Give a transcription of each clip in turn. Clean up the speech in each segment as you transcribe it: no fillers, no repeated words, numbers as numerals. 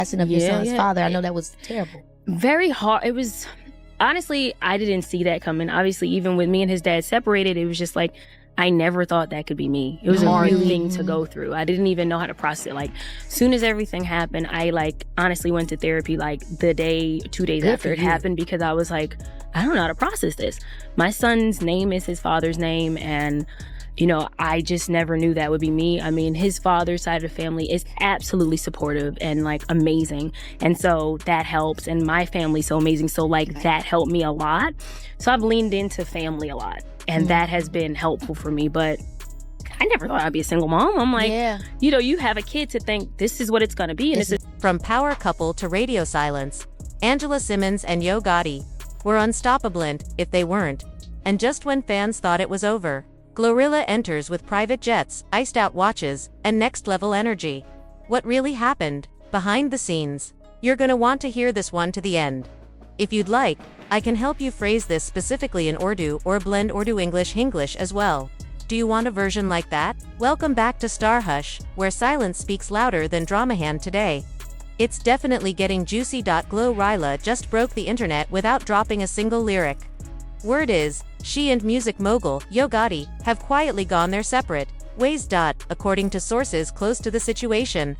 Passing of your son's father. I know that was terrible. Very hard. It was, honestly, I didn't see that coming. Obviously, even with me and his dad separated, it was just like, I never thought that could be me. It was a hard thing to go through. I didn't even know how to process it. Like, soon as everything happened, I honestly went to therapy 2 days after it happened, because I was like, I don't know how to process this. My son's name is his father's name, and I just never knew that would be me. I mean, his father's side of the family is absolutely supportive and amazing. And so that helps. And my family's so amazing. So that helped me a lot. So I've leaned into family a lot, and that has been helpful for me. But I never thought I'd be a single mom. I'm like, you have a kid to think this is what it's going to be. And From power couple to radio silence, Angela Simmons and Yo Gotti were unstoppable if they weren't. And just when fans thought it was over, GloRilla enters with private jets, iced-out watches, and next-level energy. What really happened? Behind the scenes. You're gonna want to hear this one to the end. If you'd like, I can help you phrase this specifically in Urdu or blend Urdu English as well. Do you want a version like that? Welcome back to Star Hush, where silence speaks louder than drama hand today. It's definitely getting juicy. GloRilla just broke the internet without dropping a single lyric. Word is, she and music mogul Yo Gotti have quietly gone their separate ways. According to sources close to the situation,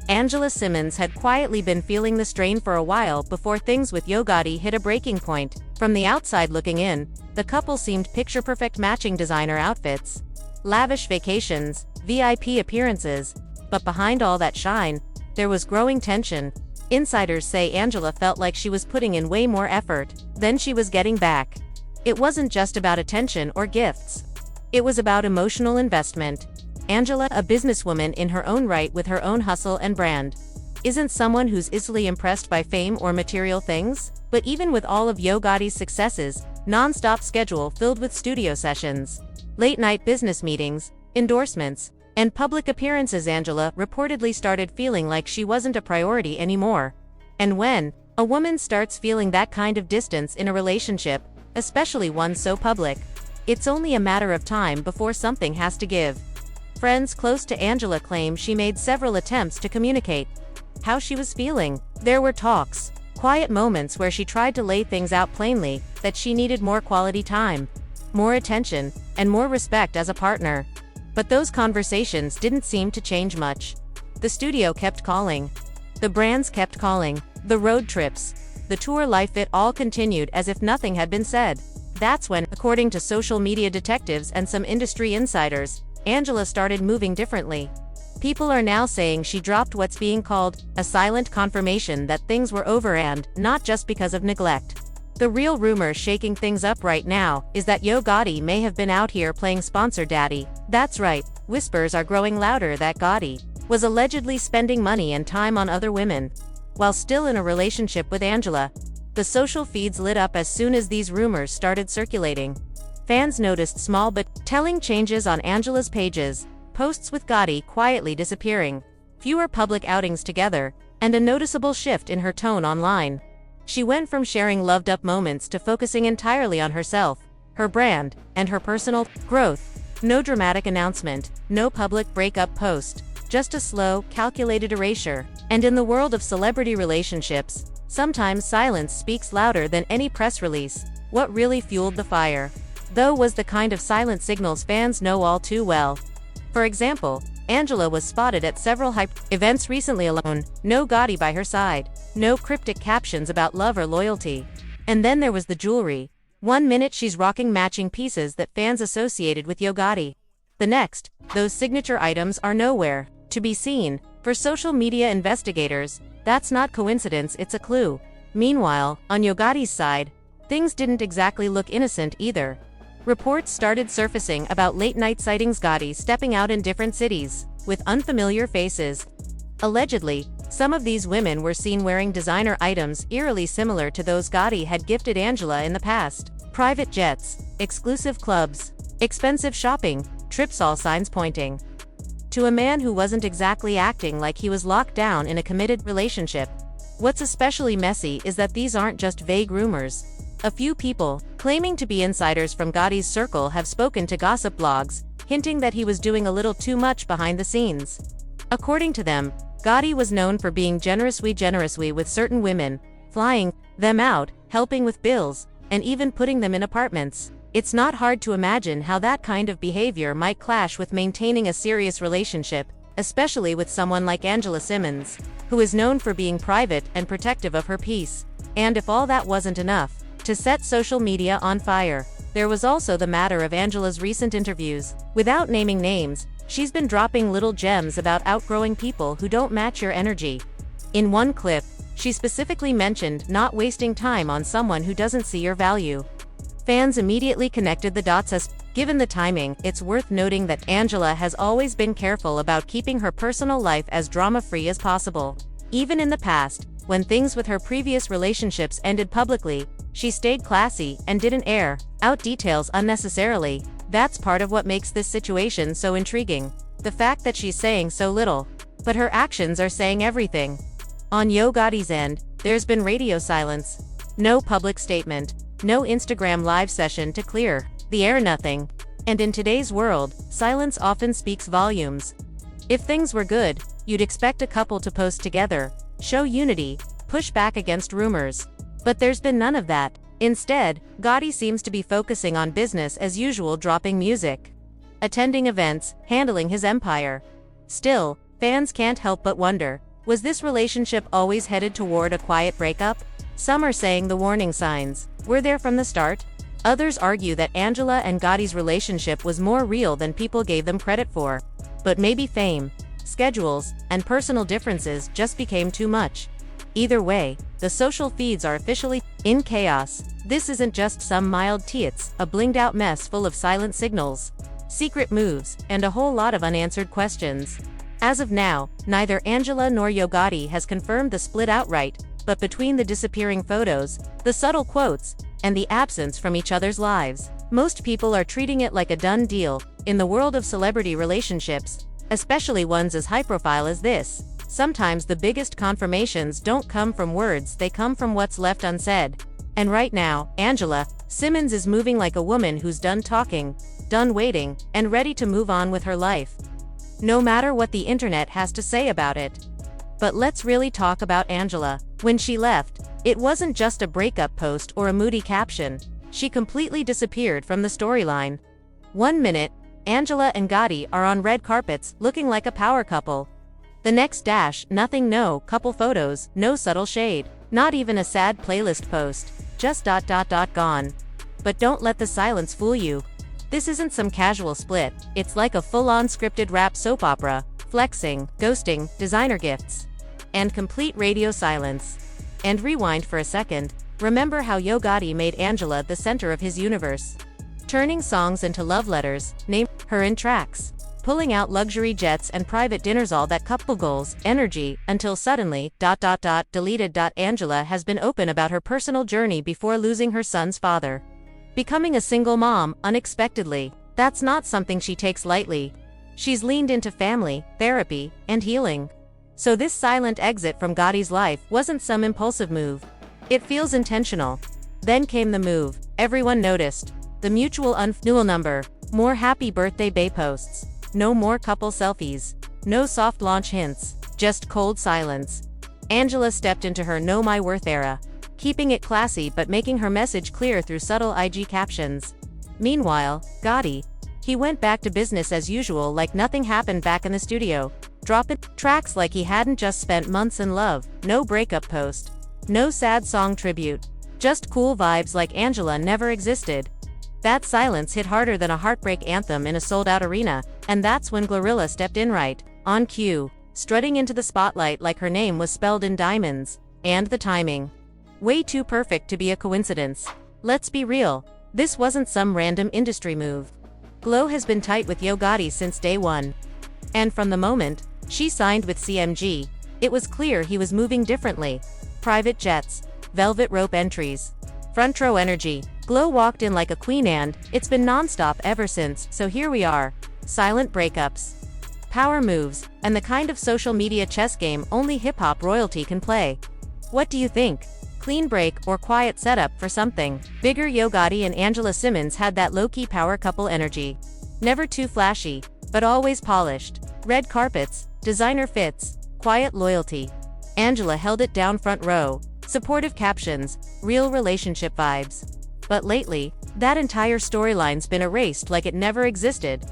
Angela Simmons had quietly been feeling the strain for a while before things with Yo Gotti hit a breaking point. From the outside looking in, the couple seemed picture-perfect, matching designer outfits, lavish vacations, VIP appearances. But behind all that shine, there was growing tension. Insiders say Angela felt like she was putting in way more effort than she was getting back. It wasn't just about attention or gifts. It was about emotional investment. Angela, a businesswoman in her own right with her own hustle and brand, isn't someone who's easily impressed by fame or material things. But even with all of Yo Gotti's successes, non-stop schedule filled with studio sessions, late-night business meetings, endorsements, and public appearances, Angela reportedly started feeling like she wasn't a priority anymore. And when a woman starts feeling that kind of distance in a relationship, especially one so public, it's only a matter of time before something has to give. Friends close to Angela claim she made several attempts to communicate how she was feeling. There were talks, quiet moments where she tried to lay things out plainly, that she needed more quality time, more attention, and more respect as a partner. But those conversations didn't seem to change much. The studio kept calling. The brands kept calling. The road trips, the tour life, it all continued as if nothing had been said. That's when, according to social media detectives and some industry insiders, Angela started moving differently. People are now saying she dropped what's being called a silent confirmation that things were over, and not just because of neglect. The real rumor shaking things up right now is that Yo Gotti may have been out here playing sponsor daddy. That's right, whispers are growing louder that Gotti was allegedly spending money and time on other women while still in a relationship with Angela. The social feeds lit up as soon as these rumors started circulating. Fans noticed small but telling changes on Angela's pages, posts with Gotti quietly disappearing, fewer public outings together, and a noticeable shift in her tone online. She went from sharing loved-up moments to focusing entirely on herself, her brand, and her personal growth. No dramatic announcement, no public breakup post, just a slow, calculated erasure. And in the world of celebrity relationships, sometimes silence speaks louder than any press release. What really fueled the fire, though, was the kind of silent signals fans know all too well. For example, Angela was spotted at several hype events recently alone, no Gotti by her side, no cryptic captions about love or loyalty. And then there was the jewelry. One minute she's rocking matching pieces that fans associated with Yo Gotti. The next, those signature items are nowhere to be seen. For social media investigators, that's not coincidence, it's a clue. Meanwhile, on Yo Gotti's side, things didn't exactly look innocent either. Reports started surfacing about late-night sightings, Gotti stepping out in different cities with unfamiliar faces. Allegedly, some of these women were seen wearing designer items eerily similar to those Gotti had gifted Angela in the past. Private jets, exclusive clubs, expensive shopping, trips, all signs pointing to a man who wasn't exactly acting like he was locked down in a committed relationship. What's especially messy is that these aren't just vague rumors. A few people, claiming to be insiders from Gotti's circle, have spoken to gossip blogs, hinting that he was doing a little too much behind the scenes. According to them, Gotti was known for being generously with certain women, flying them out, helping with bills, and even putting them in apartments. It's not hard to imagine how that kind of behavior might clash with maintaining a serious relationship, especially with someone like Angela Simmons, who is known for being private and protective of her peace. And if all that wasn't enough to set social media on fire, there was also the matter of Angela's recent interviews. Without naming names, she's been dropping little gems about outgrowing people who don't match your energy. In one clip, she specifically mentioned not wasting time on someone who doesn't see your value. Fans immediately connected the dots as, given the timing, it's worth noting that Angela has always been careful about keeping her personal life as drama-free as possible. Even in the past, when things with her previous relationships ended publicly, she stayed classy and didn't air out details unnecessarily. That's part of what makes this situation so intriguing. The fact that she's saying so little, but her actions are saying everything. On Yo Gotti's end, there's been radio silence. No public statement. No Instagram live session to clear the air, nothing. And in today's world, silence often speaks volumes. If things were good, you'd expect a couple to post together, show unity, push back against rumors. But there's been none of that. Instead, Gotti seems to be focusing on business as usual, dropping music, attending events, handling his empire. Still, fans can't help but wonder, was this relationship always headed toward a quiet breakup? Some are saying the warning signs were there from the start. Others argue that Angela and Gotti's relationship was more real than people gave them credit for. But maybe fame, schedules, and personal differences just became too much. Either way, the social feeds are officially in chaos. This isn't just some mild tietz, a blinged-out mess full of silent signals, secret moves, and a whole lot of unanswered questions. As of now, neither Angela nor Yo Gotti has confirmed the split outright, but between the disappearing photos, the subtle quotes, and the absence from each other's lives, most people are treating it like a done deal. In the world of celebrity relationships, especially ones as high-profile as this, sometimes the biggest confirmations don't come from words, they come from what's left unsaid. And right now, Angela Simmons is moving like a woman who's done talking, done waiting, and ready to move on with her life, no matter what the internet has to say about it. But let's really talk about Angela. When she left, it wasn't just a breakup post or a moody caption. She completely disappeared from the storyline. 1 minute, Angela and Gotti are on red carpets, looking like a power couple. The next dash, nothing, no couple photos, no subtle shade, not even a sad playlist post, just ... gone. But don't let the silence fool you. This isn't some casual split, it's like a full-on scripted rap soap opera. Flexing, ghosting, designer gifts, and complete radio silence. And rewind for a second, remember how Yo Gotti made Angela the center of his universe, turning songs into love letters, named her in tracks, pulling out luxury jets and private dinners, all that couple goals, energy, until suddenly, ... deleted. Angela has been open about her personal journey before losing her son's father, becoming a single mom, unexpectedly. That's not something she takes lightly. She's leaned into family, therapy, and healing. So this silent exit from Gotti's life wasn't some impulsive move. It feels intentional. Then came the move. Everyone noticed. The mutual unfuel number. More happy birthday bae posts. No more couple selfies. No soft launch hints. Just cold silence. Angela stepped into her know my worth era, keeping it classy but making her message clear through subtle IG captions. Meanwhile, Gotti, he went back to business as usual, like nothing happened back in the studio, dropping tracks like he hadn't just spent months in love. No breakup post, no sad song tribute, just cool vibes like Angela never existed. That silence hit harder than a heartbreak anthem in a sold-out arena, and that's when GloRilla stepped in right on cue, strutting into the spotlight like her name was spelled in diamonds. And the timing, way too perfect to be a coincidence. Let's be real, this wasn't some random industry move. Glo has been tight with Yo Gotti since day one. And from the moment she signed with CMG, it was clear he was moving differently. Private jets, velvet rope entries, front row energy. Glo walked in like a queen, and it's been non-stop ever since. So here we are. Silent breakups, power moves, and the kind of social media chess game only hip-hop royalty can play. What do you think? Clean break or quiet setup for something bigger? Yo Gotti and Angela Simmons had that low-key power couple energy. Never too flashy, but always polished. Red carpets, designer fits, quiet loyalty. Angela held it down front row, supportive captions, real relationship vibes. But lately, that entire storyline's been erased like it never existed.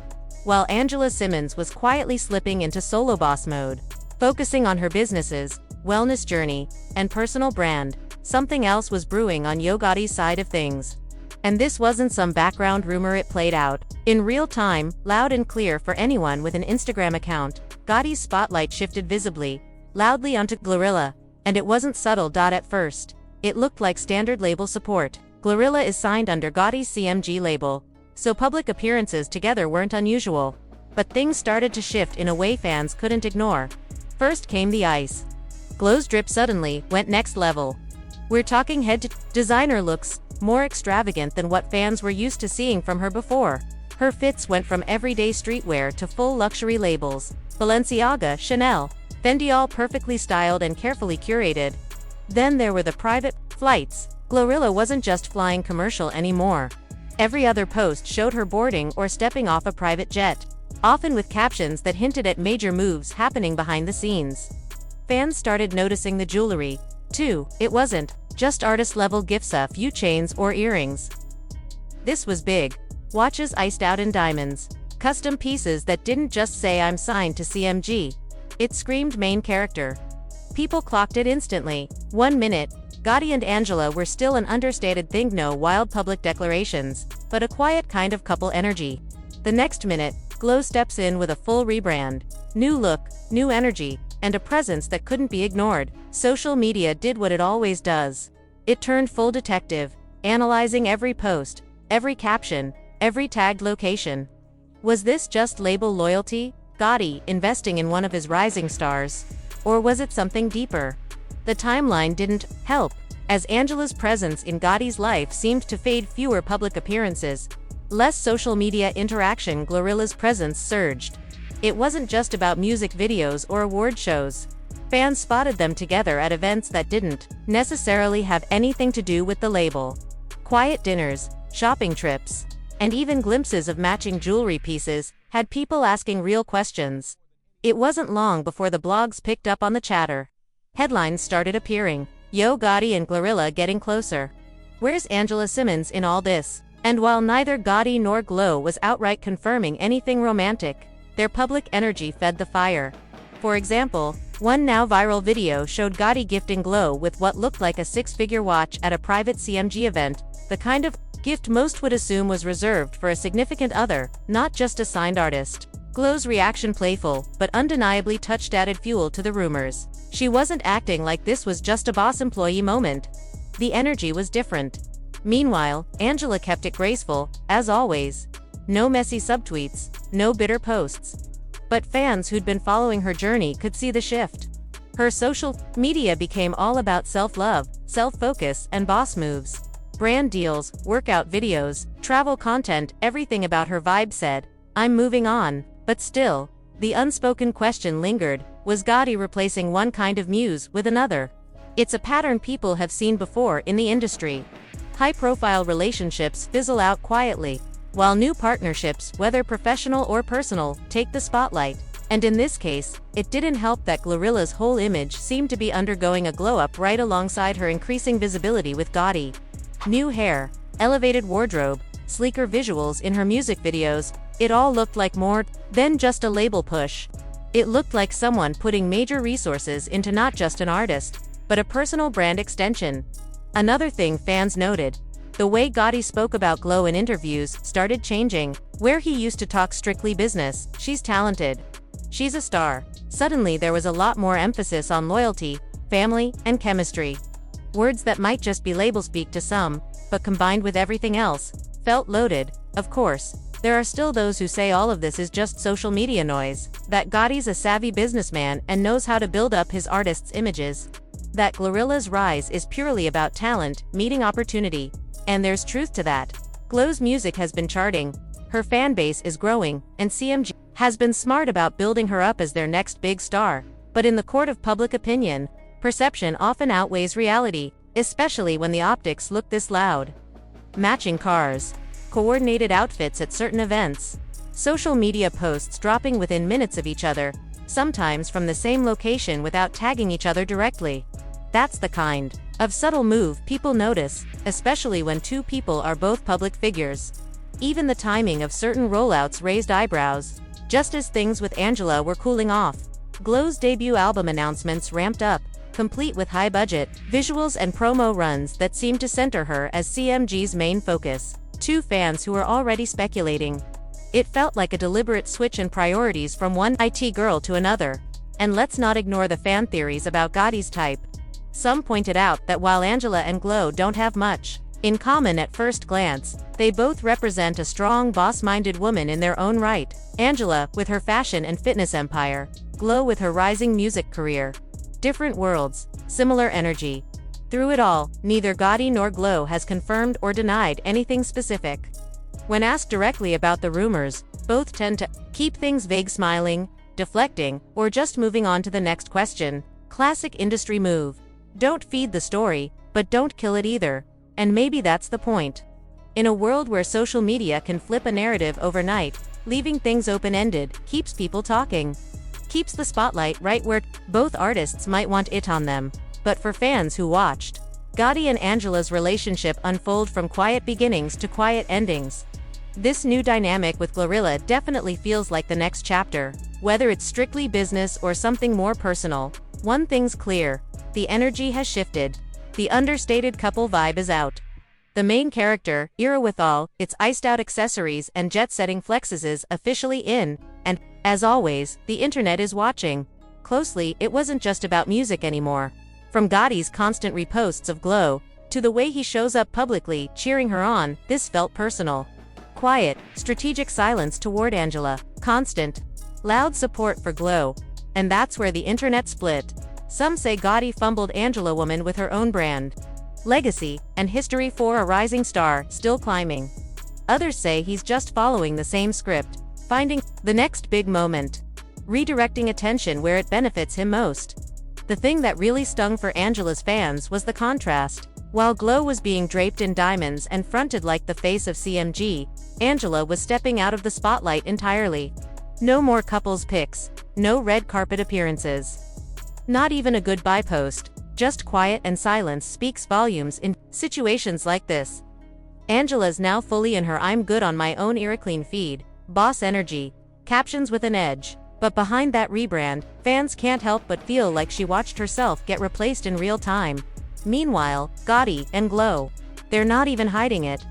While Angela Simmons was quietly slipping into solo boss mode, focusing on her businesses, wellness journey, and personal brand, something else was brewing on Yo Gotti's side of things. And this wasn't some background rumor, it played out in real time, loud and clear for anyone with an Instagram account. Gotti's spotlight shifted visibly, loudly onto GloRilla, and it wasn't subtle. At first, it looked like standard label support. GloRilla is signed under Gotti's CMG label, so public appearances together weren't unusual. But things started to shift in a way fans couldn't ignore. First came the ice. Glo's drip suddenly went next level. We're talking head-to designer looks, more extravagant than what fans were used to seeing from her before. Her fits went from everyday streetwear to full luxury labels. Balenciaga, Chanel, Fendi, all perfectly styled and carefully curated. Then there were the private flights. GloRilla wasn't just flying commercial anymore. Every other post showed her boarding or stepping off a private jet, often with captions that hinted at major moves happening behind the scenes. Fans started noticing the jewelry, too. It wasn't just artist-level gifts, a few chains or earrings. This was big. Watches iced out in diamonds. Custom pieces that didn't just say "I'm signed to CMG." It screamed main character. People clocked it instantly. 1 minute, Gotti and Angela were still an understated thing, no wild public declarations, but a quiet kind of couple energy. The next minute, Glo steps in with a full rebrand. New look, new energy, and a presence that couldn't be ignored. Social media did what it always does. It turned full detective, analyzing every post, every caption, every tagged location. Was this just label loyalty, Gotti investing in one of his rising stars? Or was it something deeper? The timeline didn't help, as Angela's presence in Gotti's life seemed to fade. Fewer public appearances, less social media interaction. GloRilla's presence surged. It wasn't just about music videos or award shows. Fans spotted them together at events that didn't necessarily have anything to do with the label. Quiet dinners, shopping trips, and even glimpses of matching jewelry pieces had people asking real questions. It wasn't long before the blogs picked up on the chatter. Headlines started appearing. Yo Gotti and GloRilla getting closer. Where's Angela Simmons in all this? And while neither Gotti nor Glo was outright confirming anything romantic, their public energy fed the fire. For example, one now viral video showed Gotti gifting Glo with what looked like a six-figure watch at a private CMG event, the kind of gift most would assume was reserved for a significant other, not just a signed artist. Glo's reaction, playful but undeniably touched, added fuel to the rumors. She wasn't acting like this was just a boss employee moment. The energy was different. Meanwhile, Angela kept it graceful, as always. No messy subtweets, no bitter posts. But fans who'd been following her journey could see the shift. Her social media became all about self-love, self-focus, and boss moves. Brand deals, workout videos, travel content, everything about her vibe said, "I'm moving on." But still, the unspoken question lingered: was Gotti replacing one kind of muse with another? It's a pattern people have seen before in the industry. High-profile relationships fizzle out quietly, while new partnerships, whether professional or personal, take the spotlight. And in this case, it didn't help that GloRilla's whole image seemed to be undergoing a glow-up right alongside her increasing visibility with Gotti. New hair, elevated wardrobe, sleeker visuals in her music videos, it all looked like more than just a label push. It looked like someone putting major resources into not just an artist, but a personal brand extension. Another thing fans noted: the way Gotti spoke about Glo in interviews started changing. Where he used to talk strictly business, "She's talented. She's a star." Suddenly there was a lot more emphasis on loyalty, family, and chemistry. Words that might just be label speak to some, but combined with everything else, felt loaded. Of course, there are still those who say all of this is just social media noise, that Gotti's a savvy businessman and knows how to build up his artists' images, that GloRilla's rise is purely about talent meeting opportunity. And there's truth to that. Glo's music has been charting, her fan base is growing, and CMG has been smart about building her up as their next big star. But in the court of public opinion, perception often outweighs reality, especially when the optics look this loud. Matching cars, coordinated outfits at certain events, social media posts dropping within minutes of each other. sometimes from the same location without tagging each other directly. That's the kind of subtle move people notice, especially when two people are both public figures. Even the timing of certain rollouts raised eyebrows. Just as things with Angela were cooling off, GLO's debut album announcements ramped up, complete with high-budget visuals and promo runs that seemed to center her as CMG's main focus. To fans who were already speculating, it felt like a deliberate switch in priorities from one IT girl to another. And let's not ignore the fan theories about Gotti's type. Some pointed out that while Angela and GLO don't have much in common at first glance, they both represent a strong, boss-minded woman in their own right. Angela, with her fashion and fitness empire, GLO with her rising music career. Different worlds, similar energy. Through it all, neither Gotti nor GLO has confirmed or denied anything specific. When asked directly about the rumors, both tend to keep things vague, smiling, deflecting, or just moving on to the next question. Classic industry move. Don't feed the story, but don't kill it either. And maybe that's the point. In a world where social media can flip a narrative overnight, leaving things open-ended keeps people talking. Keeps the spotlight right where both artists might want it on them. But for fans who watched Gotti and Angela's relationship unfold from quiet beginnings to quiet endings, this new dynamic with GloRilla definitely feels like the next chapter. Whether it's strictly business or something more personal, one thing's clear: the energy has shifted. The understated couple vibe is out. The main character, era with all its iced-out accessories and jet-setting flexes, is officially in, and, as always, the internet is watching closely. It wasn't just about music anymore. From Gotti's constant reposts of GLO, to the way he shows up publicly, cheering her on, this felt personal. Quiet, strategic silence toward Angela. Constant, loud support for GLO. And that's where the internet split. Some say Gotti fumbled Angela woman with her own brand, legacy, and history for a rising star, still climbing. Others say he's just following the same script, finding the next big moment, redirecting attention where it benefits him most. The thing that really stung for Angela's fans was the contrast. While GLO was being draped in diamonds and fronted like the face of CMG, Angela was stepping out of the spotlight entirely. No more couples pics, no red carpet appearances. Not even a goodbye post, just quiet, and silence speaks volumes in situations like this. Angela's now fully in her "I'm good on my own" era clean feed, boss energy, captions with an edge. But behind that rebrand, fans can't help but feel like she watched herself get replaced in real time. Meanwhile, Gotti and GLO, they're not even hiding it.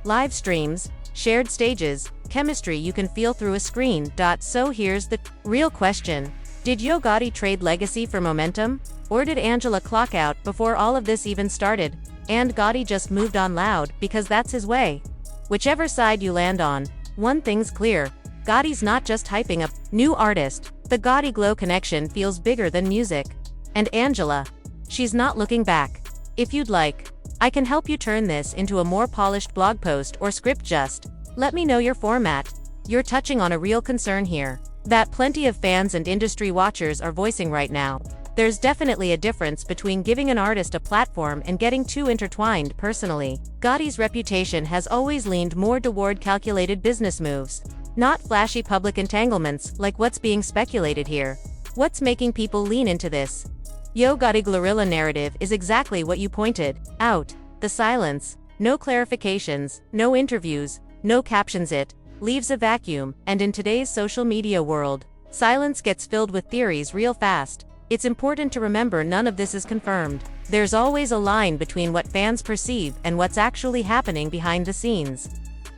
Live streams, shared stages, chemistry you can feel through a screen. So here's the real question. Did Yo Gotti trade legacy for momentum? Or did Angela clock out before all of this even started, and Gotti just moved on loud because that's his way? Whichever side you land on, one thing's clear: Gotti's not just hyping a new artist. The Gotti-GLO connection feels bigger than music. And Angela, she's not looking back. If you'd like, I can help you turn this into a more polished blog post or script. Just let me know your format. You're touching on a real concern here that plenty of fans and industry watchers are voicing right now. There's definitely a difference between giving an artist a platform and getting too intertwined personally. Gotti's reputation has always leaned more toward calculated business moves, not flashy public entanglements like what's being speculated here. What's making people lean into this Yo Gotti GloRilla narrative is exactly what you pointed out: the silence, no clarifications, no interviews, no captions. It leaves a vacuum, and in today's social media world, silence gets filled with theories real fast. It's important to remember none of this is confirmed. There's always a line between what fans perceive and what's actually happening behind the scenes.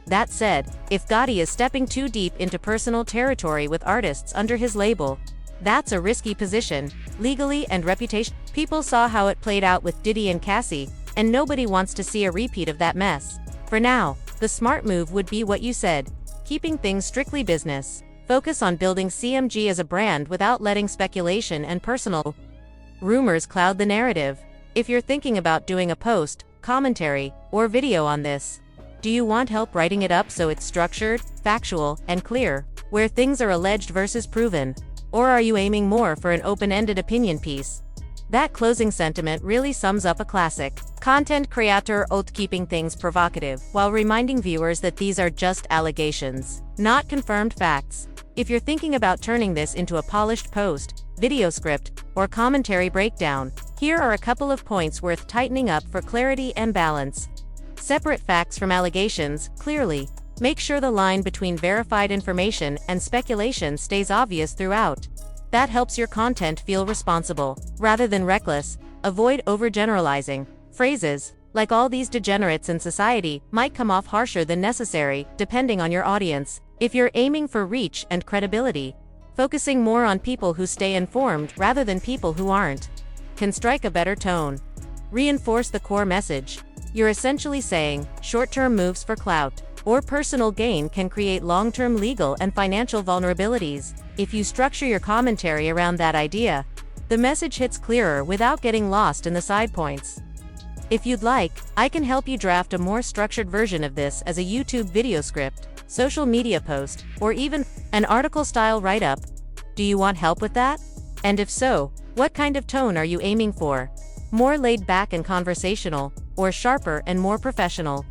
That said, if Gotti is stepping too deep into personal territory with artists under his label, that's a risky position, legally and reputation. People saw how it played out with Diddy and Cassie, and nobody wants to see a repeat of that mess. For now, the smart move would be what you said: keeping things strictly business. Focus on building CMG as a brand without letting speculation and personal rumors cloud the narrative. If you're thinking about doing a post, commentary, or video on this, do you want help writing it up so it's structured, factual, and clear, where things are alleged versus proven? Or are you aiming more for an open-ended opinion piece? That closing sentiment really sums up a classic content creator oath, keeping things provocative while reminding viewers that these are just allegations, not confirmed facts. If you're thinking about turning this into a polished post, video script, or commentary breakdown, here are a couple of points worth tightening up for clarity and balance. Separate facts from allegations, clearly. Make sure the line between verified information and speculation stays obvious throughout. That helps your content feel responsible, rather than reckless. Avoid overgeneralizing. Phrases, like all these degenerates in society, might come off harsher than necessary, depending on your audience. If you're aiming for reach and credibility, focusing more on people who stay informed rather than people who aren't, can strike a better tone. Reinforce the core message. You're essentially saying, short-term moves for clout or personal gain can create long-term legal and financial vulnerabilities. If you structure your commentary around that idea, the message hits clearer without getting lost in the side points. If you'd like, I can help you draft a more structured version of this as a YouTube video script, social media post, or even an article-style write-up. Do you want help with that? And if so, what kind of tone are you aiming for? More laid back and conversational, or sharper and more professional?